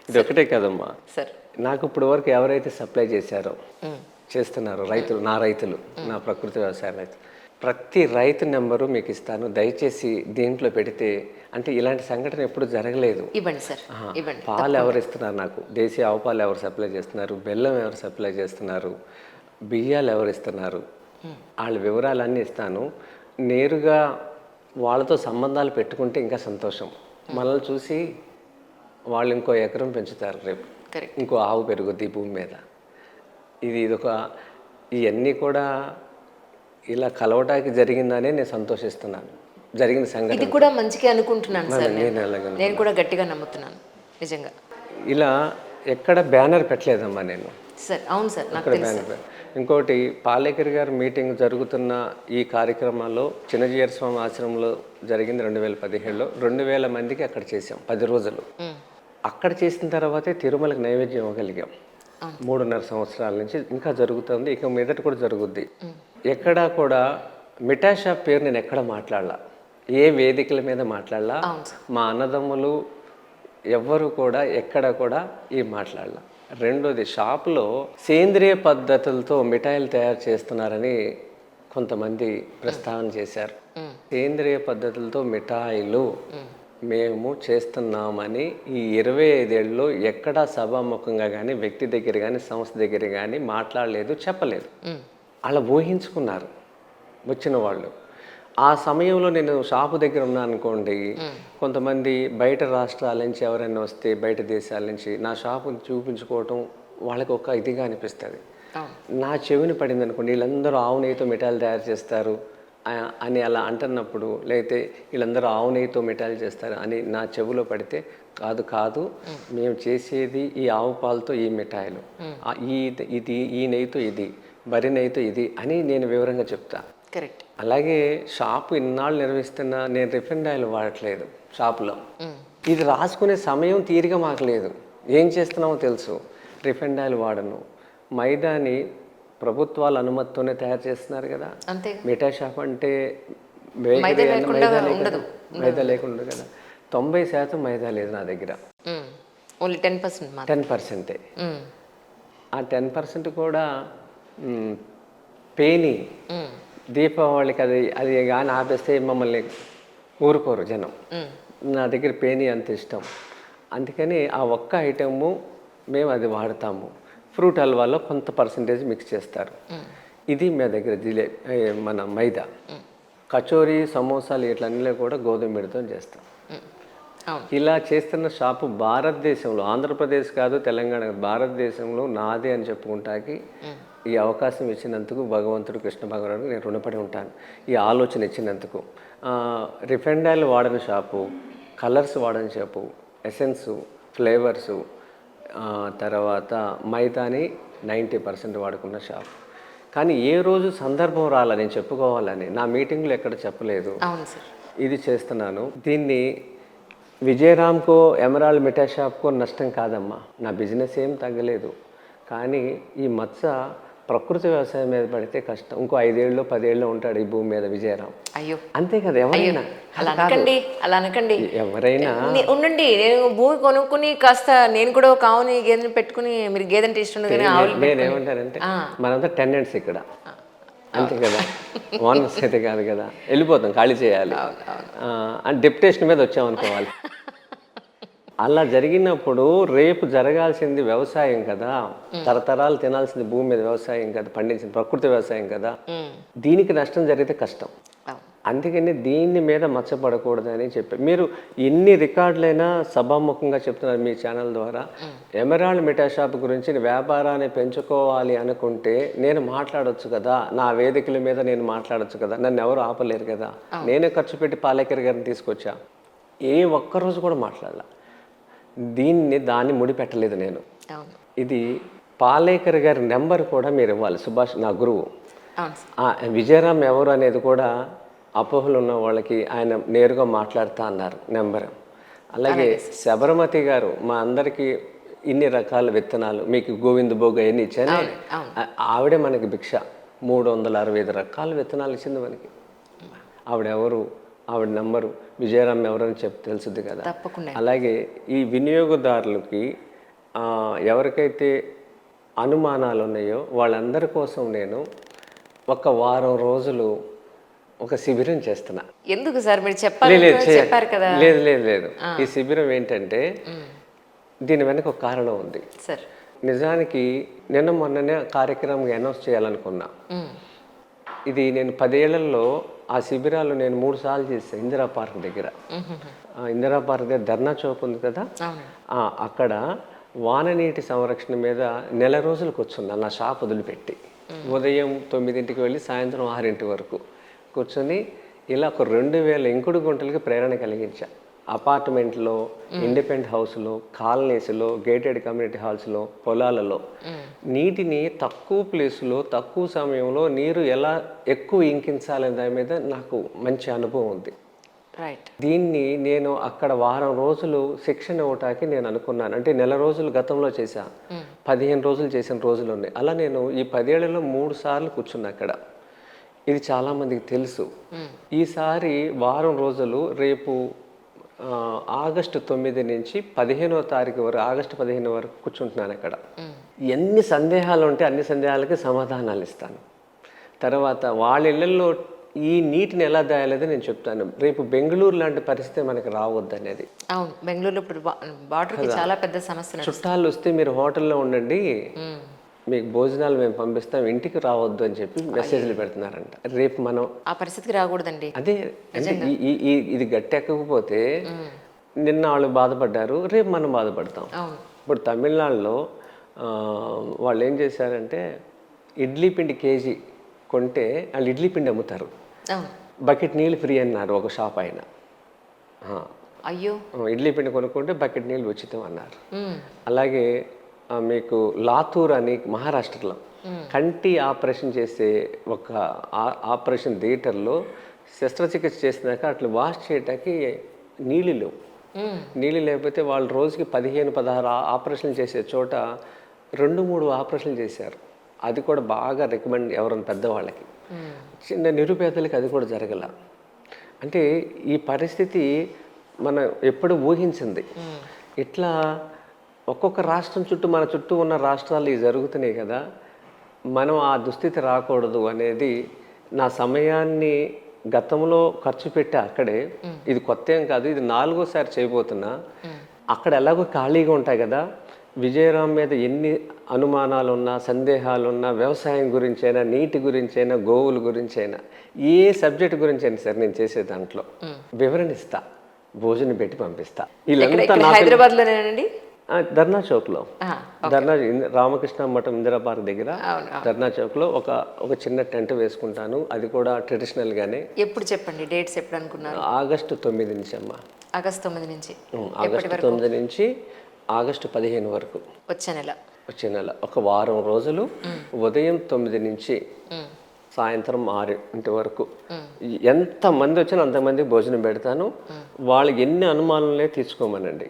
ఇది ఒకటే కదమ్మా సార్. నాకు ఇప్పుడు వరకు ఎవరైతే సప్లై చేశారో చేస్తున్నారు రైతులు, నా రైతులు, నా ప్రకృతి వ్యవసాయ రైతులు, ప్రతి రైతు నెంబరు మీకు ఇస్తాను. దయచేసి దీంట్లో పెడితే, అంటే ఇలాంటి సంఘటన ఎప్పుడు జరగలేదు. ఇవ్వండి సార్, ఇవ్వండి. పాలు ఎవరు ఇస్తున్నారు నాకు, దేశీయ ఆవు పాలు ఎవరు సప్లై చేస్తున్నారు, బెల్లం ఎవరు సప్లై చేస్తున్నారు, బియ్యాలు ఎవరు ఇస్తున్నారు, వాళ్ళ వివరాలన్నీ ఇస్తాను. నేరుగా వాళ్ళతో సంబంధాలు పెట్టుకుంటే ఇంకా సంతోషం. మనల్ని చూసి వాళ్ళు ఇంకో ఎకరం పెంచుతారు, రేపు ఇంకో ఆవు పెరుగుద్ది ఈ భూమి మీద. ఇదొక ఇవన్నీ కూడా ఇలా కలవటానికి జరిగిందనే నేను సంతోషిస్తున్నాను. జరిగిన సంగతి ఇది కూడా మంచిగా అనుకుంటున్నాను సార్. నేను నేను కూడా గట్టిగా నమ్ముతున్నాను నిజంగా. ఇలా ఎక్కడ బ్యానర్ పెట్టలేదమ్మా నేను సార్. అవును సార్, నాకు తెలుసు. ఇంకోటి, పాలేకర్ గారు మీటింగ్ జరుగుతున్న ఈ కార్యక్రమాల్లో చిన్నజీయర్ స్వామి ఆశ్రమంలో జరిగింది 2017లో. 2000 మందికి అక్కడ చేసాం 10 రోజులు. అక్కడ చేసిన తర్వాతే తిరుమలకి నైవేద్యం ఇవ్వగలిగాం. 3.5 సంవత్సరాల నుంచి ఇంకా జరుగుతుంది, ఇక మీదట కూడా జరుగుద్ది. ఎక్కడా కూడా మిఠాయి షాప్ పేరు నేను ఎక్కడ మాట్లాడలా, ఏ వేదికల మీద మాట్లాడలా. మా అన్నదమ్ములు ఎవ్వరు కూడా ఎక్కడ కూడా ఈ మాట్లాడలా. రెండోది, షాప్లో సేంద్రియ పద్ధతులతో మిఠాయిలు తయారు చేస్తున్నారని కొంతమంది ప్రస్తావన చేశారు. సేంద్రియ పద్ధతులతో మిఠాయిలు మేము చేస్తున్నామని ఈ 25 ఏళ్ళలో ఎక్కడా సభాముఖంగా కానీ, వ్యక్తి దగ్గర కానీ, సంస్థ దగ్గర కానీ మాట్లాడలేదు, చెప్పలేదు. అలా ఊహించుకున్నారు వచ్చిన వాళ్ళు. ఆ సమయంలో నేను షాపు దగ్గర ఉన్నాను అనుకోండి, కొంతమంది బయట రాష్ట్రాల నుంచి ఎవరైనా వస్తే, బయట దేశాల నుంచి నా షాపుని చూపించుకోవటం వాళ్ళకి ఒక ఇదిగా అనిపిస్తుంది. నా చెవిని పడింది అనుకోండి, వీళ్ళందరూ ఆవు నెయ్యితో మిఠాయిలు తయారు చేస్తారు అని అలా అంటున్నప్పుడు, లేకపోతే వీళ్ళందరూ ఆవు నెయ్యితో మిఠాయిలు చేస్తారు అని నా చెవిలో పడితే, కాదు కాదు మేము చేసేది ఈ ఆవు పాలతో ఈ మిఠాయిలు, ఇది ఈ నెయ్యితో ఇది, బరి నెయ్యితో ఇది అని నేను వివరంగా చెప్తా. కరెక్ట్. అలాగే షాపు ఇన్నాళ్ళు నిర్వహిస్తున్నా నేను రిఫైండ్ ఆయిల్ వాడట్లేదు షాపులో. ఇది రాసుకునే సమయం తీరిక మాకు లేదు. ఏం చేస్తున్నామో తెలుసు. రిఫైండ్ ఆయిల్ వాడను. మైదాని ప్రభుత్వాల అనుమతితోనే తయారు చేస్తున్నారు కదా. మిఠాయి షాప్ అంటే మైదా లేకుండా కదా. 90% మైదా లేదు నా దగ్గర, ఓన్లీ 10%. ఆ 10% కూడా పేని దీపావళికి అది కానీ ఆపేస్తే మమ్మల్ని ఊరుకోరు జనం. నా దగ్గర పేని అంత ఇష్టం, అందుకని ఆ ఒక్క ఐటము మేము అది వాడతాము. ఫ్రూట్ హల్వాలో కొంత పర్సంటేజ్ మిక్స్ చేస్తారు. ఇది మా దగ్గర మన మైదా. కచోరీ, సమోసాలు ఇట్లన్నీ కూడా గోధుమ పిండితో చేస్తాం. ఇలా చేస్తున్న షాపు భారతదేశంలో, ఆంధ్రప్రదేశ్ కాదు, తెలంగాణ, భారతదేశంలో నాదే అని చెప్పుకుంటాకి ఈ అవకాశం ఇచ్చినందుకు భగవంతుడు, కృష్ణ భగవానుడు నేను రుణపడి ఉంటాను. ఈ ఆలోచన ఇచ్చినందుకు. రిఫైండ్ ఆయిల్ వాడని షాపు, కలర్స్ వాడని షాపు, ఎసెన్సు, ఫ్లేవర్సు, తర్వాత మైదాని 90% వాడుకున్న షాపు. కానీ ఏ రోజు సందర్భం రాలా నేను చెప్పుకోవాలని, నా మీటింగ్లో ఎక్కడ చెప్పలేదు. ఇది చేస్తున్నాను. దీన్ని విజయరామ్కో, ఎమరాల్డ్ మిఠాయి షాప్కో నష్టం కాదమ్మా. నా బిజినెస్ ఏం తగ్గలేదు. కానీ ఈ మత్స ప్రకృతి వ్యవసాయం మీద పడితే కష్టం. ఇంకో 5 ఏళ్ళు 10 ఏళ్ళు ఉంటాడు ఈ భూమి మీద విజయరామ్. అయ్యో, అంతే కదా. ఎవరైనా అలా అనకండి. ఎవరైనా ఉండండి, నేను భూమి కొనుక్కుని కాస్త నేను కూడా ఒక ఆవుని, గేదెని పెట్టుకుని, మీరు గేదెని ఇష్టం నేనేమంటానంటే మనంతా టెండెన్స్ ఇక్కడ, అంతే కదా. ఓనర్స్ అయితే కాదు కదా, వెళ్ళిపోతాం, ఖాళీ చేయాలి అని డెప్యుటేషన్ మీద వచ్చామనుకోవాలి. అలా జరిగినప్పుడు రేపు జరగాల్సింది వ్యవసాయం కదా, తరతరాలు తినాల్సింది భూమి మీద వ్యవసాయం కదా, పండించిన ప్రకృతి వ్యవసాయం కదా. దీనికి నష్టం జరిగితే కష్టం. అందుకని దీని మీద మచ్చపడకూడదని చెప్పి మీరు ఎన్ని రికార్డులైనా సభాముఖంగా చెప్తున్నారు మీ ఛానల్ ద్వారా. ఎమరాల్డ్ మిఠాయి షాప్ గురించి వ్యాపారాన్ని పెంచుకోవాలి అనుకుంటే నేను మాట్లాడొచ్చు కదా, నా వేదికల మీద నేను మాట్లాడొచ్చు కదా, నన్ను ఎవరు ఆపలేరు కదా. నేనే ఖర్చు పెట్టి పాలేకర్ గారిని తీసుకొచ్చా, ఏ ఒక్కరోజు కూడా మాట్లాడాల. దాన్ని ముడిపెట్టలేదు నేను. ఇది పాలేకర్ గారి నెంబర్ కూడా మీరు ఇవ్వాలి. సుభాష్ నా గురువు. విజయరామ్ ఎవరు అనేది కూడా అపోహలు ఉన్న వాళ్ళకి ఆయన నేరుగా మాట్లాడుతా అన్నారు నెంబర్. అలాగే శబరమతి గారు మా అందరికీ ఇన్ని రకాల విత్తనాలు, మీకు గోవింద భోగ ఎన్ని ఇచ్చానే, ఆవిడే మనకి భిక్ష. 365 రకాల విత్తనాలు ఇచ్చింది మనకి. ఆవిడెవరు, ఆవిడ నంబరు విజయరామ్ ఎవరని తెలుసుద్ది కదా. తప్పకుండా. అలాగే ఈ వినియోగదారులకి ఎవరికైతే అనుమానాలు ఉన్నాయో వాళ్ళందరి కోసం నేను ఒక వారం రోజులు ఒక శిబిరం చేస్తున్నా. ఎందుకు సార్ మీరు చెప్పారు కదా. లేదు ఈ శిబిరం ఏంటంటే దీని వెనక ఒక కారణం ఉంది సార్. నిజానికి మొన్ననే కార్యక్రమం అనౌన్స్ చేయాలనుకున్నా. ఇది నేను 10 ఏళ్లలో ఆ శిబిరాలు నేను 3 సార్లు చేశాను. ఇందిరా పార్క్ దగ్గర, ఇందిరా పార్క్ దగ్గర ధర్నా చౌక్ ఉంది కదా, అక్కడ వాననీటి సంరక్షణ మీద నెల రోజులు కూర్చున్నా. నా షాప్ వదిలిపెట్టి ఉదయం 9ంటికి వెళ్ళి సాయంత్రం 6 వరకు కూర్చొని ఇలా ఒక 2000 ఇంకుడు గుంటలకి ప్రేరణ కలిగించా. అపార్ట్మెంట్లో, ఇండిపెండెంట్ హౌస్లో, కాలనీస్లో, గేటెడ్ కమ్యూనిటీ హాల్స్లో, పొలాలలో నీటిని తక్కువ ప్లేసులో తక్కువ సమయంలో నీరు ఎలా ఎక్కువ ఇంకించాలనే దాని మీద నాకు మంచి అనుభవం ఉంది. దీన్ని నేను అక్కడ వారం రోజులు శిక్షణ ఇవ్వటానికి నేను అనుకున్నాను. అంటే నెల రోజులు గతంలో చేశా, 15 రోజులు చేసిన రోజులు ఉన్నాయి. అలా నేను ఈ 10 ఏళ్లలో 3 సార్లు కూర్చున్నా అక్కడ. ఇది చాలామందికి తెలుసు. ఈసారి వారం రోజులు రేపు ఆగస్టు 9 నుంచి 15వ తారీఖు వరకు, ఆగస్టు 15 వరకు కూర్చుంటున్నాను అక్కడ. ఎన్ని సందేహాలు ఉంటే అన్ని సందేహాలకి సమాధానాలు ఇస్తాను. తర్వాత వాళ్ళ ఇళ్లలో ఈ నీటిని ఎలా దాయాలేదో నేను చెప్తాను. రేపు బెంగళూరు లాంటి పరిస్థితి మనకి రావద్దు అనేది. అవును, బెంగళూరులో ఇప్పుడు వాటర్కి చాలా పెద్ద సమస్య. చుట్టాలు వస్తే మీరు హోటల్లో ఉండండి, మీకు భోజనాలు మేము పంపిస్తాం, ఇంటికి రావద్దు అని చెప్పి మెసేజ్లు పెడుతున్నారంట. రేపు మనం ఆ పరిస్థితికి రాకూడదండి. అదే అంటే ఇది గట్టెక్కకపోతే నిన్న వాళ్ళు బాధపడ్డారు, రేపు మనం బాధపడతాం. ఇప్పుడు తమిళనాడులో వాళ్ళు ఏం చేశారంటే ఇడ్లీ పిండి కేజీ కొంటే వాళ్ళు ఇడ్లీ పిండి అమ్ముతారు, బకెట్ నీళ్ళు ఫ్రీ అన్నారు ఒక షాప్ ఆయన. అయ్యో, ఇడ్లీ పిండి కొనుక్కుంటే బకెట్ నీళ్ళు ఉచితం అన్నారు. అలాగే మీకు లాతూర్ అని మహారాష్ట్రలో కంటి ఆపరేషన్ చేసే ఒక ఆపరేషన్ థియేటర్లో శస్త్రచికిత్స చేసినాక అట్లా వాష్ చేయటానికి నీళ్ళు లేవు. నీళ్ళు లేకపోతే వాళ్ళు రోజుకి 15-16 ఆపరేషన్లు చేసే చోట 2-3 ఆపరేషన్లు చేశారు. అది కూడా బాగా రికమెండ్ ఎవరైనా పెద్దవాళ్ళకి. చిన్న నిరుపేదలకి అది కూడా జరగల. అంటే ఈ పరిస్థితి మనం ఎప్పుడు ఊహించింది. ఇట్లా ఒక్కొక్క రాష్ట్రం చుట్టూ, మన చుట్టూ ఉన్న రాష్ట్రాలు ఇవి జరుగుతున్నాయి కదా, మనం ఆ దుస్థితి రాకూడదు అనేది నా సమయాన్ని గతంలో ఖర్చు పెట్టా అక్కడే. ఇది కొత్త ఏం కాదు, ఇది 4వసారి చేయబోతున్నా. అక్కడ ఎలాగో ఖాళీగా ఉంటాయి కదా, విజయరామ్ మీద ఎన్ని అనుమానాలు ఉన్నా, సందేహాలు ఉన్నా, వ్యవసాయం గురించైనా, నీటి గురించైనా, గోవుల గురించైనా, ఏ సబ్జెక్ట్ గురించైనా సరే నేను చేసే దాంట్లో వివరణిస్తా, భోజనం పెట్టి పంపిస్తా. వీళ్ళంతా హైదరాబాద్లోనేనండి, ధర్నా చౌక్లో, ధర్నా రామకృష్ణ మఠం ఇందిరా పార్క్ దగ్గర ధర్నా చౌక్లో ఒక చిన్న టెంట్ వేసుకుంటాను. అది కూడా ట్రెడిషనల్గానే. ఎప్పుడు చెప్పండి, డేట్స్ ఎప్పుడు అనుకున్నారు? ఆగస్టు 9 నుంచి అమ్మా. ఆగస్టు 9 నుంచి ఆగస్టు 9 నుంచి ఆగస్టు 15 వరకు, వచ్చే నెల ఒక వారం రోజులు ఉదయం 9 నుంచి సాయంత్రం 6 వరకు ఎంతమంది వచ్చినా అంతమందికి భోజనం పెడతాను. వాళ్ళకి ఎన్ని అనుమానాలనే తీసుకోమనండి.